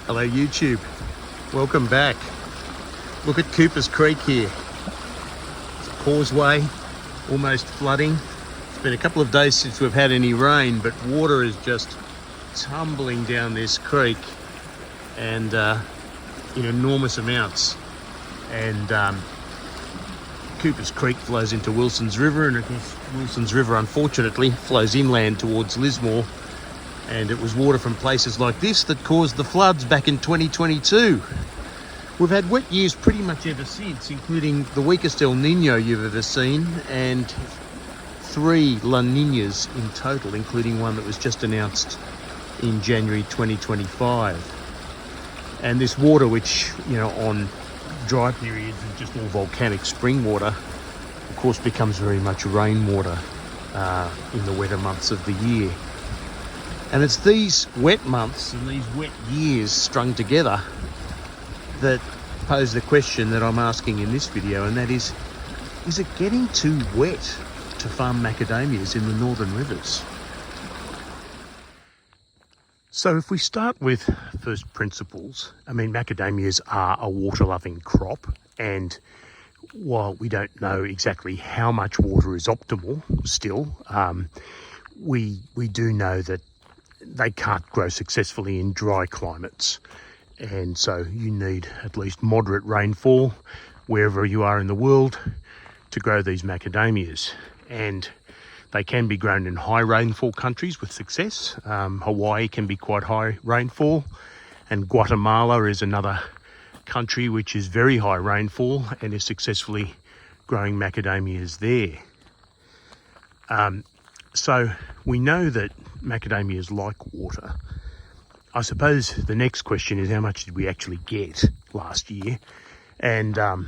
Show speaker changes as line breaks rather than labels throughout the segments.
Hello YouTube, welcome back. Look at Cooper's Creek here. It's a causeway, almost flooding. It's been a couple of days since we've had any rain, but water is just tumbling down this creek and in enormous amounts. And Cooper's Creek flows into Wilson's River, and of course Wilson's River unfortunately flows inland towards Lismore. And it was water from places like this that caused the floods back in 2022. We've had wet years pretty much ever since, including the weakest El Nino you've ever seen, and 3 La Niñas in total, including one that was just announced in January 2025. And this water, which, you know, on dry periods is just all volcanic spring water, of course becomes very much rainwater in the wetter months of the year. And it's these wet months and these wet years strung together that pose the question that I'm asking in this video, and that is it getting too wet to farm macadamias in the northern rivers? So if we start with first principles, I mean, macadamias are a water-loving crop, and while we don't know exactly how much water is optimal still, we do know that they can't grow successfully in dry climates, and so you need at least moderate rainfall wherever you are in the world to grow these macadamias. And they can be grown in high rainfall countries with success. Hawaii can be quite high rainfall, and Guatemala is another country which is very high rainfall and is successfully growing macadamias there. So we know that macadamias like water. I suppose the next question is, how much did we actually get last year? And the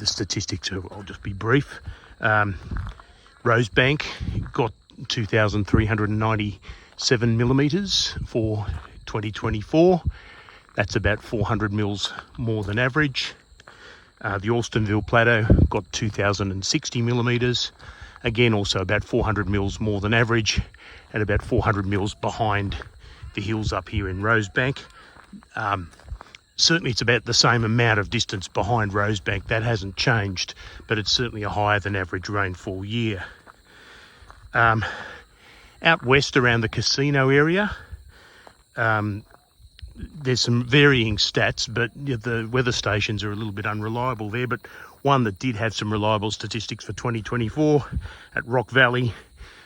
statistics, I'll just be brief. Rosebank got 2,397 millimetres for 2024. That's about 400 mils more than average. The Alstonville Plateau got 2,060 millimetres. Again, also about 400 mils more than average, and about 400 mils behind the hills up here in Rosebank. Certainly it's about the same amount of distance behind Rosebank. That hasn't changed, but it's certainly a higher than average rainfall year. Out west around the casino area, there's some varying stats, but the weather stations are a little bit unreliable there. But one that did have some reliable statistics for 2024 at Rock Valley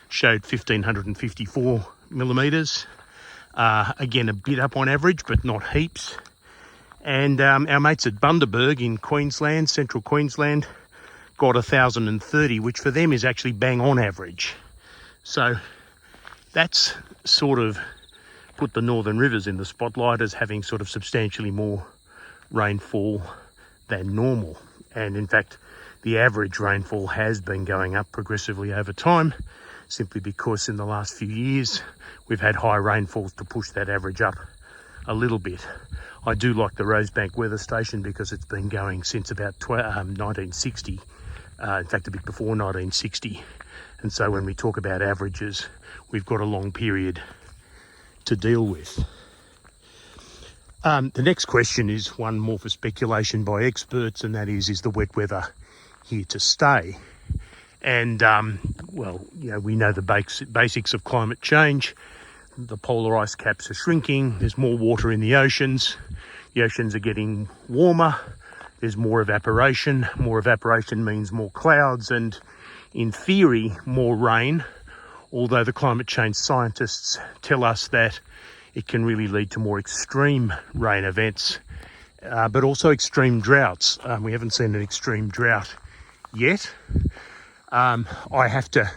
showed 1,554 millimetres. Again, a bit up on average, but not heaps. And our mates at Bundaberg in Queensland, central Queensland, got 1,030, which for them is actually bang on average. So that's sort of put the northern rivers in the spotlight as having sort of substantially more rainfall than normal. And in fact, the average rainfall has been going up progressively over time, simply because in the last few years we've had high rainfalls to push that average up a little bit. I do like the Rosebank weather station because it's been going since about 1960, in fact a bit before 1960. And so when we talk about averages, we've got a long period to deal with. The next question is one more for speculation by experts, and that is the wet weather here to stay? And, well, you know, we know the basics of climate change. The polar ice caps are shrinking, there's more water in the oceans are getting warmer, there's more evaporation. More evaporation means more clouds and, in theory, more rain, although the climate change scientists tell us that it can really lead to more extreme rain events, but also extreme droughts. We haven't seen an extreme drought yet. I have to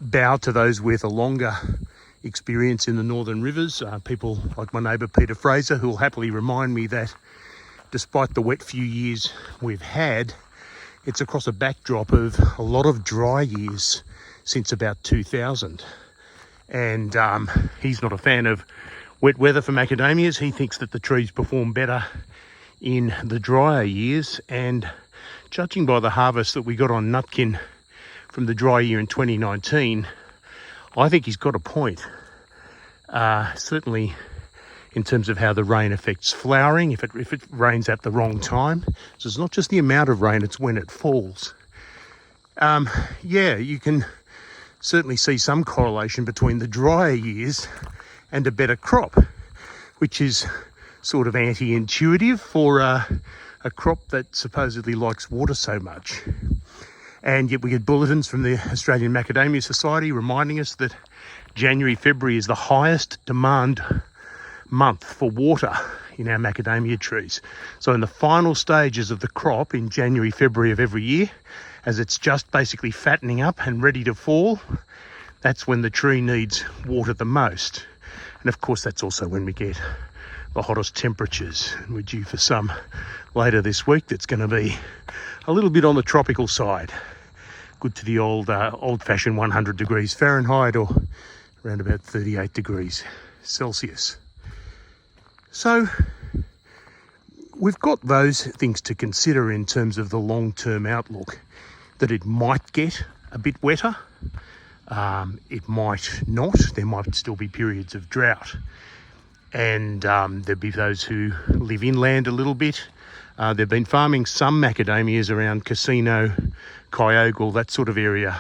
bow to those with a longer experience in the northern rivers, people like my neighbour Peter Fraser, who will happily remind me that despite the wet few years we've had, it's across a backdrop of a lot of dry years since about 2000. And he's not a fan of wet weather for macadamias. He thinks that the trees perform better in the drier years, and judging by the harvest that we got on Nutkin from the dry year in 2019, I think he's got a point. Certainly in terms of how the rain affects flowering, if it rains at the wrong time. So it's not just the amount of rain, it's when it falls. Yeah, you can certainly see some correlation between the drier years and a better crop, which is sort of anti-intuitive for a crop that supposedly likes water so much. And yet we get bulletins from the Australian Macadamia Society reminding us that January, February is the highest demand month for water in our macadamia trees. So in the final stages of the crop in January, February of every year, as it's just basically fattening up and ready to fall, that's when the tree needs water the most. And of course, that's also when we get the hottest temperatures. And we're due for some later this week that's going to be a little bit on the tropical side. Good to the old-fashioned 100 degrees Fahrenheit or around about 38 degrees Celsius. So we've got those things to consider in terms of the long-term outlook, that it might get a bit wetter. It might not. There might still be periods of drought. And there'll be those who live inland a little bit. They've been farming some macadamias around Casino, Kyogle, that sort of area,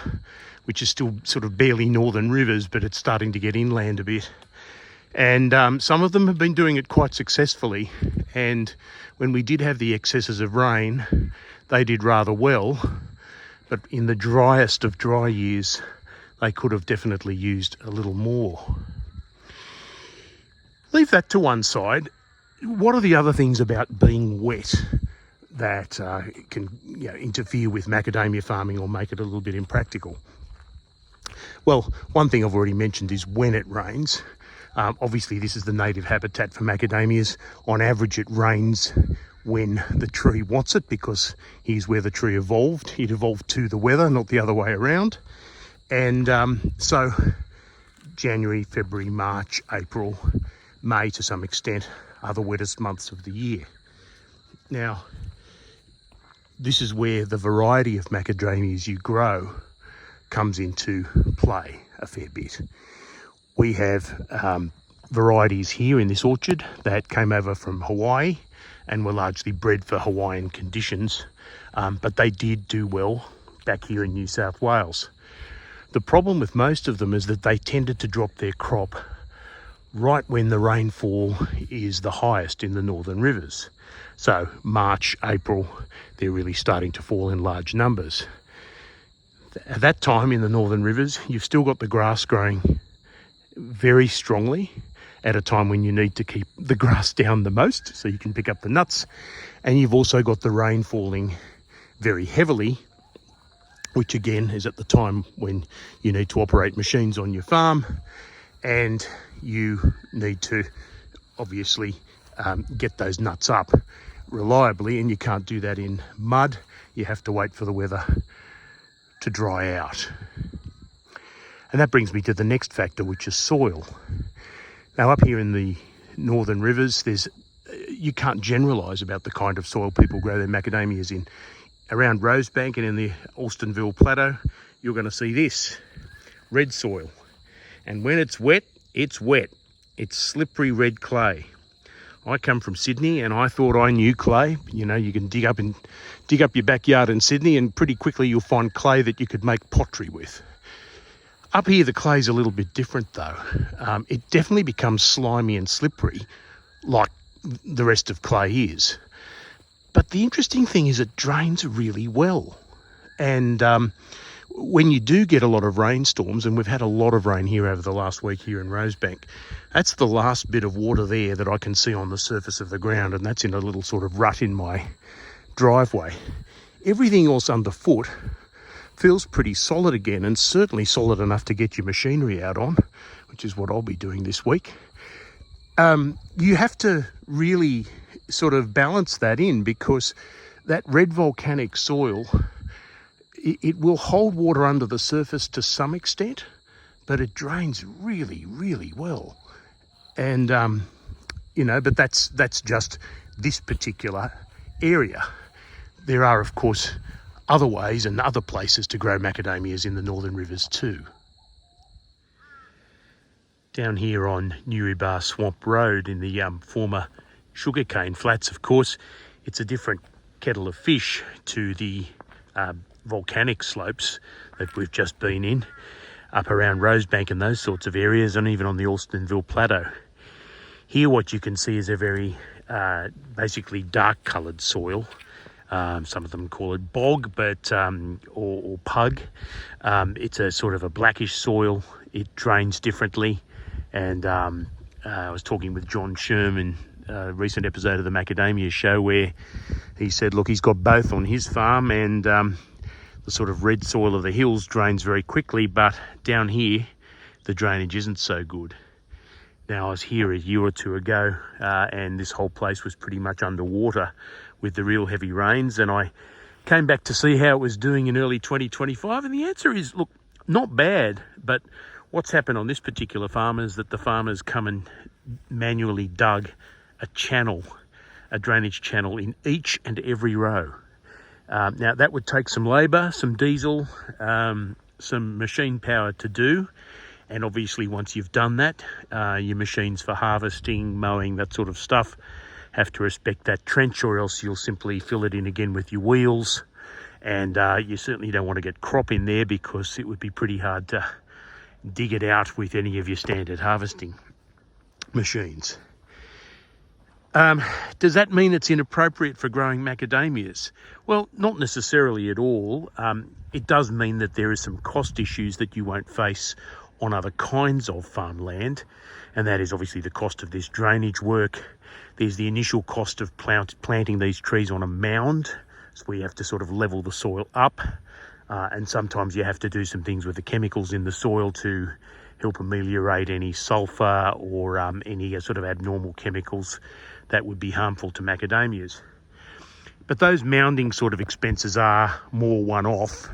which is still sort of barely northern rivers, but it's starting to get inland a bit. And some of them have been doing it quite successfully. And when we did have the excesses of rain, they did rather well. But in the driest of dry years, they could have definitely used a little more. Leave that to one side. What are the other things about being wet that can interfere with macadamia farming or make it a little bit impractical? Well, one thing I've already mentioned is when it rains. Obviously, this is the native habitat for macadamias. On average, it rains when the tree wants it, because here's where the tree evolved. It evolved to the weather, not the other way around. And so January, February, March, April, May to some extent are the wettest months of the year. Now, this is where the variety of macadamias you grow comes into play a fair bit. We have varieties here in this orchard that came over from Hawaii and were largely bred for Hawaiian conditions, but they did do well back here in New South Wales. The problem with most of them is that they tended to drop their crop right when the rainfall is the highest in the northern rivers. So March, April, they're really starting to fall in large numbers. At that time in the northern rivers, you've still got the grass growing very strongly at a time when you need to keep the grass down the most so you can pick up the nuts. And you've also got the rain falling very heavily, which again is at the time when you need to operate machines on your farm, and you need to obviously get those nuts up reliably, and you can't do that in mud. You have to wait for the weather to dry out. And that brings me to the next factor, which is soil. Now, up here in the northern rivers, you can't generalise about the kind of soil people grow their macadamias in. Around Rosebank and in the Alstonville Plateau, you're going to see this, red soil. And when it's wet, it's wet. It's slippery red clay. I come from Sydney and I thought I knew clay. You know, you can dig up your backyard in Sydney and pretty quickly you'll find clay that you could make pottery with. Up here, the clay's a little bit different though. It definitely becomes slimy and slippery like the rest of clay is. But the interesting thing is it drains really well. And when you do get a lot of rainstorms, and we've had a lot of rain here over the last week here in Rosebank, that's the last bit of water there that I can see on the surface of the ground, and that's in a little sort of rut in my driveway. Everything else underfoot feels pretty solid again, and certainly solid enough to get your machinery out on, which is what I'll be doing this week. You have to really sort of balance that in, because that red volcanic soil, it will hold water under the surface to some extent, but it drains really, really well. And, but that's just this particular area. There are, of course, other ways and other places to grow macadamias in the northern rivers too. down here on Newrybar Swamp Road in the former sugarcane flats. Of course, it's a different kettle of fish to the volcanic slopes that we've just been in, up around Rosebank and those sorts of areas, and even on the Alstonville Plateau. Here what you can see is a very basically dark coloured soil. Some of them call it bog, but or pug. It's a sort of a blackish soil. It drains differently, and I was talking with John Sherman, a recent episode of the Macadamia show, where he said, look, he's got both on his farm, and the sort of red soil of the hills drains very quickly, but down here the drainage isn't so good. Now, I was here a year or two ago, and this whole place was pretty much underwater with the real heavy rains, and I came back to see how it was doing in early 2025, and the answer is, look, not bad, but what's happened on this particular farm is that the farmers come and manually dug a channel, a drainage channel in each and every row. Now, that would take some labour, some diesel, some machine power to do, and obviously once you've done that, your machines for harvesting, mowing, that sort of stuff have to respect that trench, or else you'll simply fill it in again with your wheels. And you certainly don't want to get crop in there, because it would be pretty hard to dig it out with any of your standard harvesting machines. Does that mean it's inappropriate for growing macadamias? Well, not necessarily at all. It does mean that there are some cost issues that you won't face on other kinds of farmland, and that is obviously the cost of this drainage work. There's the initial cost of planting these trees on a mound, so we have to sort of level the soil up, and sometimes you have to do some things with the chemicals in the soil to help ameliorate any sulfur or any sort of abnormal chemicals that would be harmful to macadamias. But those mounding sort of expenses are more one-off,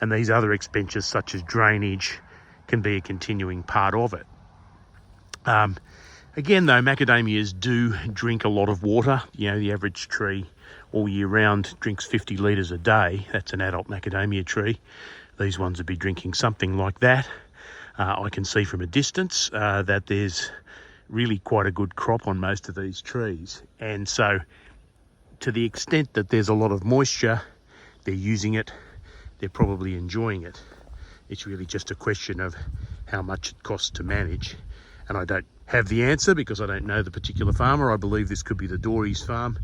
and these other expenses such as drainage can be a continuing part of it. Again though, macadamias do drink a lot of water. You know, the average tree all year round drinks 50 litres a day. That's an adult macadamia tree. These ones would be drinking something like that. I can see from a distance that there's really quite a good crop on most of these trees. And so to the extent that there's a lot of moisture, they're using it, they're probably enjoying it. It's really just a question of how much it costs to manage. And I don't have the answer because I don't know the particular farmer. I believe this could be the Dory's farm.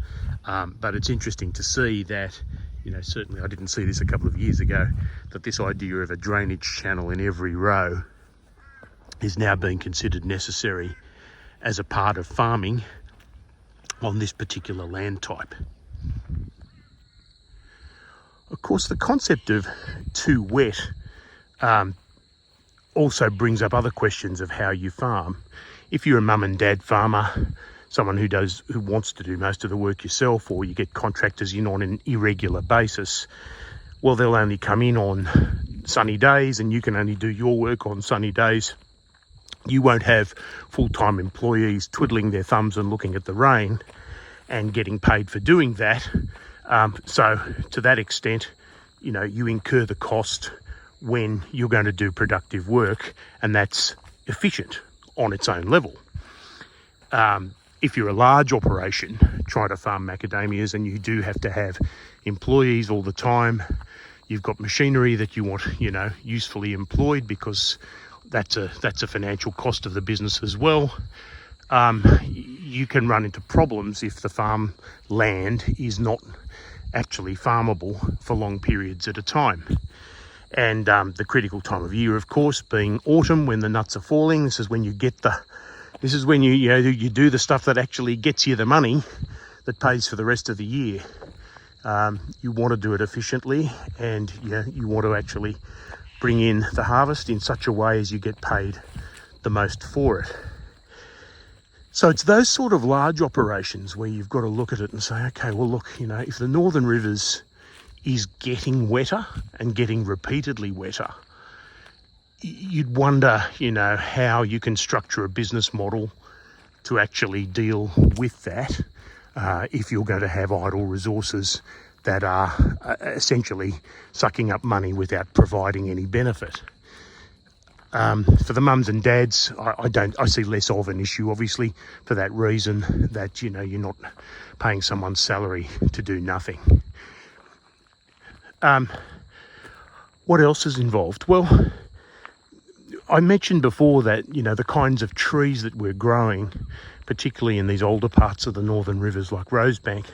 But it's interesting to see that, you know, certainly I didn't see this a couple of years ago, that this idea of a drainage channel in every row is now being considered necessary as a part of farming on this particular land type. Of course, the concept of too wet also brings up other questions of how you farm. If you're a mum and dad farmer, someone who wants to do most of the work yourself, or you get contractors in on an irregular basis, well, they'll only come in on sunny days, and you can only do your work on sunny days. You won't have full-time employees twiddling their thumbs and looking at the rain and getting paid for doing that. So to that extent, you know, you incur the cost when you're going to do productive work, and that's efficient on its own level. If you're a large operation trying to farm macadamias, and you do have to have employees all the time, you've got machinery that you want, you know, usefully employed, because that's a financial cost of the business as well. You can run into problems if the farm land is not actually farmable for long periods at a time. And the critical time of year, of course, being autumn, when the nuts are falling. This is when you get this is when you do the stuff that actually gets you the money that pays for the rest of the year. You want to do it efficiently, and you want to actually bring in the harvest in such a way as you get paid the most for it. So it's those sort of large operations where you've got to look at it and say, okay, well, look, you know, if the Northern Rivers is getting wetter and getting repeatedly wetter, you'd wonder, you know, how you can structure a business model to actually deal with that if you're going to have idle resources that are essentially sucking up money without providing any benefit. For the mums and dads, I see less of an issue, obviously, for that reason that, you're not paying someone's salary to do nothing. What else is involved? Well, I mentioned before that, the kinds of trees that we're growing, particularly in these older parts of the northern rivers like Rosebank,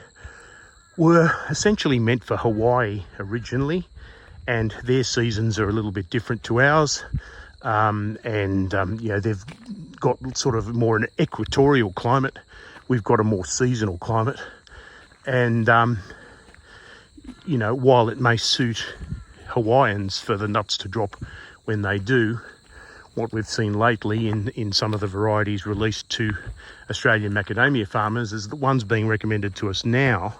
were essentially meant for Hawaii originally, and their seasons are a little bit different to ours. They've got sort of more an equatorial climate. We've got a more seasonal climate. And, while it may suit Hawaiians for the nuts to drop when they do, what we've seen lately in some of the varieties released to Australian macadamia farmers is the ones being recommended to us now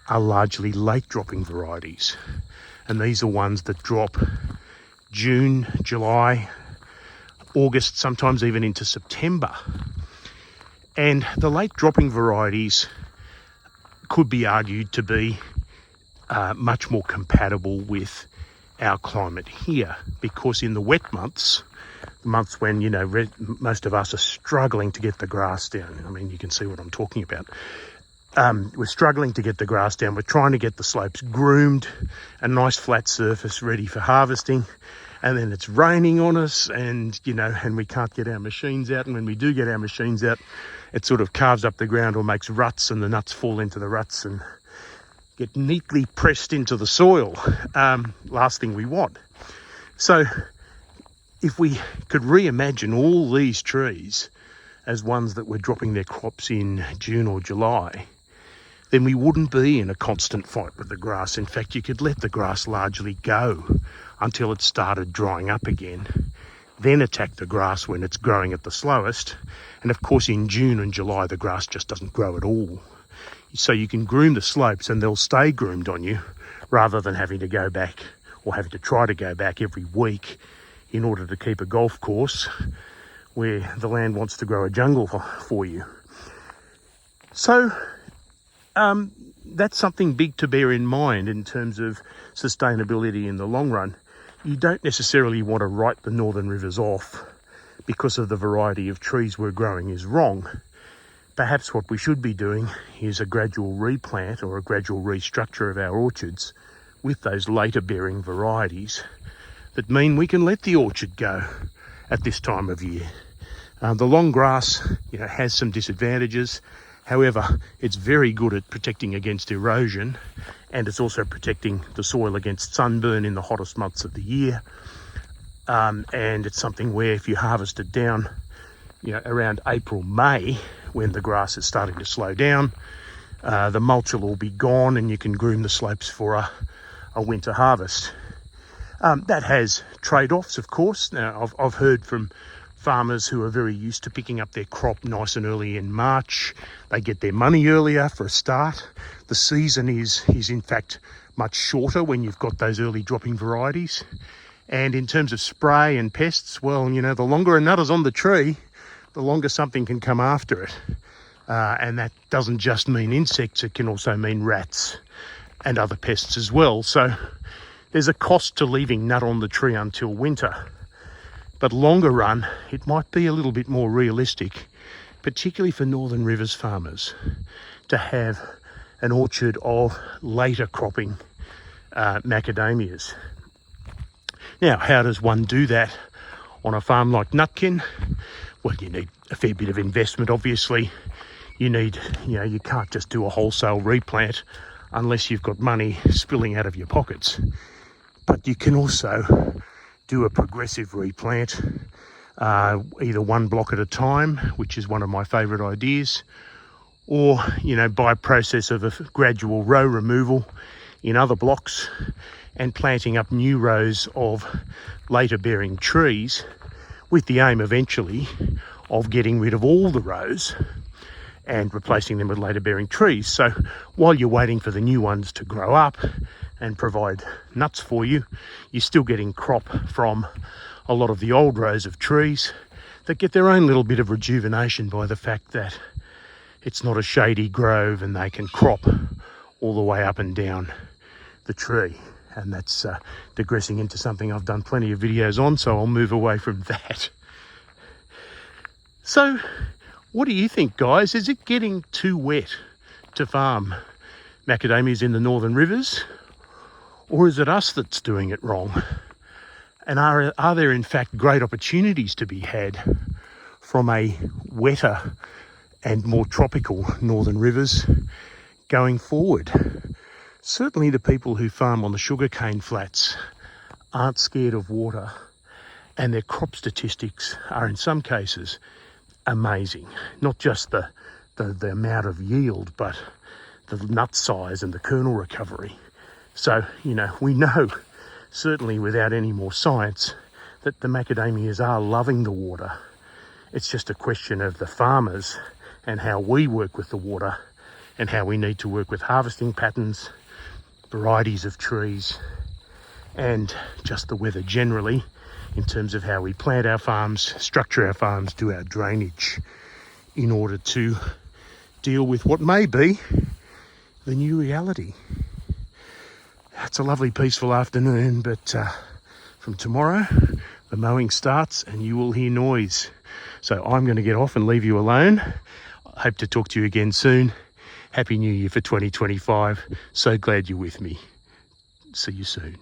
are largely late dropping varieties. And these are ones that drop June, July, August, sometimes even into September. And the late dropping varieties could be argued to be much more compatible with our climate here, because in the wet months, the months when, most of us are struggling to get the grass down. I mean, you can see what I'm talking about. We're struggling to get the grass down. We're trying to get the slopes groomed, a nice flat surface ready for harvesting. And then it's raining on us and we can't get our machines out. And when we do get our machines out, it sort of carves up the ground or makes ruts, and the nuts fall into the ruts and get neatly pressed into the soil. Last thing we want. So if we could reimagine all these trees as ones that were dropping their crops in June or July, then we wouldn't be in a constant fight with the grass. In fact, you could let the grass largely go until it started drying up again, then attack the grass when it's growing at the slowest. And of course, in June and July, the grass just doesn't grow at all. So you can groom the slopes and they'll stay groomed on you, rather than having to go back or having to try to go back every week in order to keep a golf course where the land wants to grow a jungle for you. So that's something big to bear in mind in terms of sustainability in the long run. You don't necessarily want to write the northern rivers off because of the variety of trees we're growing is wrong. Perhaps what we should be doing is a gradual replant or a gradual restructure of our orchards with those later bearing varieties that mean we can let the orchard go at this time of year. The long grass, has some disadvantages. However, it's very good at protecting against erosion, and it's also protecting the soil against sunburn in the hottest months of the year. And it's something where if you harvest it down, around April, May, when the grass is starting to slow down, the mulch will all be gone and you can groom the slopes for a winter harvest. That has trade-offs, of course. Now, I've heard from farmers who are very used to picking up their crop nice and early in March. They get their money earlier for a start. The season is in fact much shorter when you've got those early dropping varieties. And in terms of spray and pests, well, the longer a nut is on the tree, the longer something can come after it. And that doesn't just mean insects, it can also mean rats and other pests as well. So there's a cost to leaving nut on the tree until winter. But longer run, it might be a little bit more realistic, particularly for Northern Rivers farmers, to have an orchard of later cropping macadamias. Now, how does one do that on a farm like Nutkin? Well, you need a fair bit of investment, obviously. You can't just do a wholesale replant unless you've got money spilling out of your pockets. But you can also do a progressive replant, either one block at a time, which is one of my favourite ideas, or, by a process of a gradual row removal in other blocks and planting up new rows of later bearing trees with the aim eventually of getting rid of all the rows and replacing them with later bearing trees. So while you're waiting for the new ones to grow up and provide nuts for you, you're still getting crop from a lot of the old rows of trees that get their own little bit of rejuvenation by the fact that it's not a shady grove and they can crop all the way up and down the tree. And that's digressing into something I've done plenty of videos on, so I'll move away from that. So, what do you think, guys? Is it getting too wet to farm macadamias in the northern rivers? Or is it us that's doing it wrong? And are there in fact great opportunities to be had from a wetter and more tropical northern rivers going forward? Certainly the people who farm on the sugarcane flats aren't scared of water, and their crop statistics are in some cases amazing. Not just the amount of yield, but the nut size and the kernel recovery. So, you know, we know, certainly without any more science, that the macadamias are loving the water. It's just a question of the farmers and how we work with the water, and how we need to work with harvesting patterns, varieties of trees, and just the weather generally, in terms of how we plant our farms, structure our farms, do our drainage, in order to deal with what may be the new reality. It's a lovely peaceful afternoon, but from tomorrow the mowing starts and you will hear noise. So I'm going to get off and leave you alone. I hope to talk to you again soon. Happy New Year for 2025. So glad you're with me. See you soon.